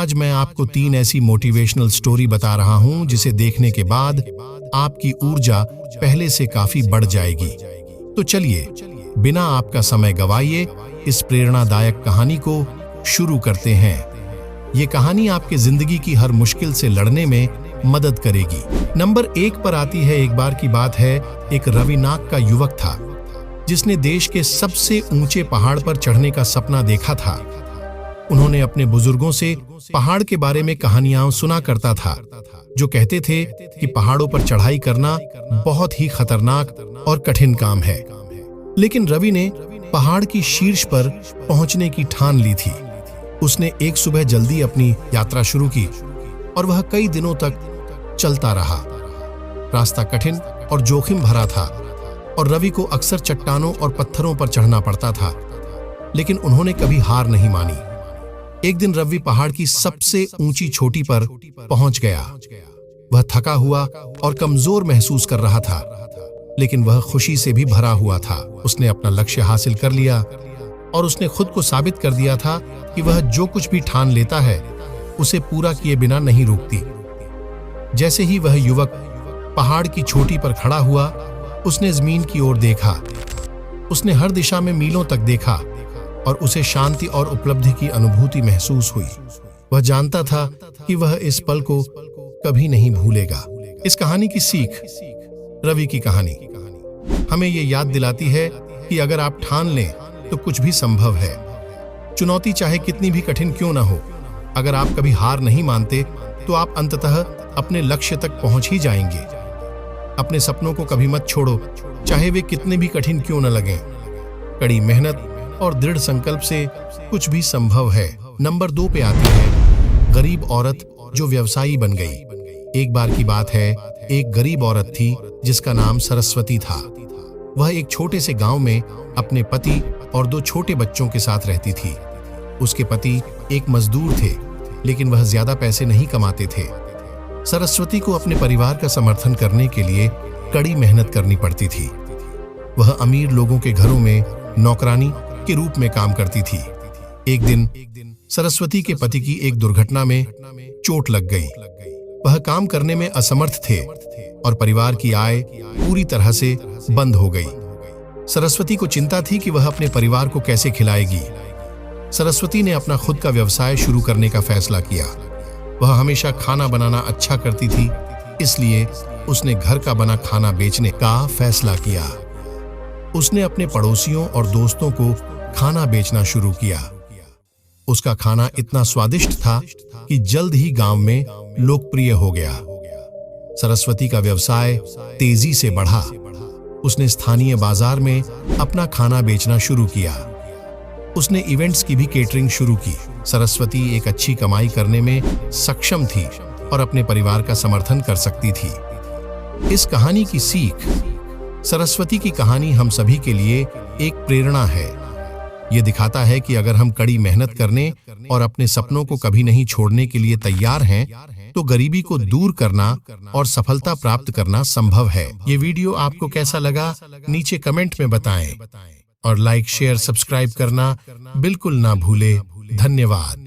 आज मैं आपको 3 ऐसी मोटिवेशनल स्टोरी बता रहा हूं जिसे देखने के बाद आपकी ऊर्जा पहले से काफी बढ़ जाएगी। तो चलिए बिना आपका समय गवाए इस प्रेरणादायक कहानी को शुरू करते हैं। ये कहानी आपके जिंदगी की हर मुश्किल से लड़ने में मदद करेगी। नंबर 1 पर आती है। एक बार की बात है, एक रवि नाग का युवक था जिसने देश के सबसे ऊंचे पहाड़ पर चढ़ने का सपना देखा था। उन्होंने अपने बुजुर्गों से पहाड़ के बारे में कहानियां सुना करता था जो कहते थे कि पहाड़ों पर चढ़ाई करना बहुत ही खतरनाक और कठिन काम है। लेकिन रवि ने पहाड़ की शीर्ष पर पहुंचने की ठान ली थी। उसने एक सुबह जल्दी अपनी यात्रा शुरू की और वह कई दिनों तक चलता रहा। रास्ता कठिन और जोखिम भरा था और रवि को अक्सर चट्टानों और पत्थरों पर चढ़ना पड़ता था, लेकिन उन्होंने कभी हार नहीं मानी। एक दिन रवि पहाड़ की सबसे ऊंची चोटी पर पहुंच गया। वह थका हुआ और कमजोर महसूस कर रहा था, लेकिन वह खुशी से भी भरा हुआ था। उसने अपना लक्ष्य हासिल कर लिया और उसने खुद को साबित कर दिया था कि वह जो कुछ भी ठान लेता है उसे पूरा किए बिना नहीं रुकती। जैसे ही वह युवक पहाड़ की चोटी पर खड़ा हुआ, उसने जमीन की ओर देखा। उसने हर दिशा में मीलों तक देखा और उसे शांति और उपलब्धि की अनुभूति महसूस हुई। वह जानता था कि वह इस पल को कभी नहीं भूलेगा। इस कहानी की सीख, रवि की कहानी हमें ये याद दिलाती है कि अगर आप ठान लें तो कुछ भी संभव है। चुनौती चाहे कितनी भी कठिन क्यों ना हो, अगर आप कभी हार नहीं मानते तो आप अंततः अपने लक्ष्य तक पहुंच ही जाएंगे। अपने सपनों को कभी मत छोड़ो, चाहे वे कितने भी कठिन क्यों न लगें। कड़ी मेहनत और दृढ़ संकल्प से कुछ भी संभव है। नंबर 2 पे आती है, गरीब औरत जो व्यवसायी बन गई। एक बार की बात है, एक गरीब औरत थी जिसका नाम सरस्वती था। वह एक छोटे से गांव में अपने पति और 2 छोटे बच्चों के साथ रहती थी। उसके पति एक मजदूर थे, लेकिन वह ज्यादा पैसे नहीं कमाते थे। सरस्वती को अपने परिवार का समर्थन करने के लिए कड़ी मेहनत करनी पड़ती थी। वह अमीर लोगों के घरों में नौकरानी के रूप में काम करती थी। एक दिन सरस्वती के पति की एक दुर्घटना में चोट लग गई। वह काम करने में असमर्थ थे और परिवार की आय पूरी तरह से बंद हो गई। सरस्वती को चिंता थी कि वह अपने परिवार को कैसे खिलाएगी। सरस्वती ने अपना खुद का व्यवसाय शुरू करने का फैसला किया। वह हमेशा खाना बनाना अच्छा करती थी, इसलिए उसने घर का बना खाना बेचने का फैसला किया। उसने अपने पड़ोसियों और दोस्तों को खाना बेचना शुरू किया। उसका खाना इतना स्वादिष्ट था कि जल्द ही गांव में लोकप्रिय हो गया। सरस्वती का व्यवसाय तेजी से बढ़ा। उसने स्थानीय बाजार में अपना खाना बेचना शुरू किया। उसने इवेंट्स की भी केटरिंग शुरू की। सरस्वती एक अच्छी कमाई करने में सक्षम थी और अपने परिवार का समर्थन कर सकती थी। इस कहानी की सीख, सरस्वती की कहानी हम सभी के लिए एक प्रेरणा है। ये दिखाता है कि अगर हम कड़ी मेहनत करने और अपने सपनों को कभी नहीं छोड़ने के लिए तैयार हैं, तो गरीबी को दूर करना और सफलता प्राप्त करना संभव है। ये वीडियो आपको कैसा लगा नीचे कमेंट में बताएं और लाइक, शेयर, सब्सक्राइब करना बिल्कुल ना भूले। धन्यवाद।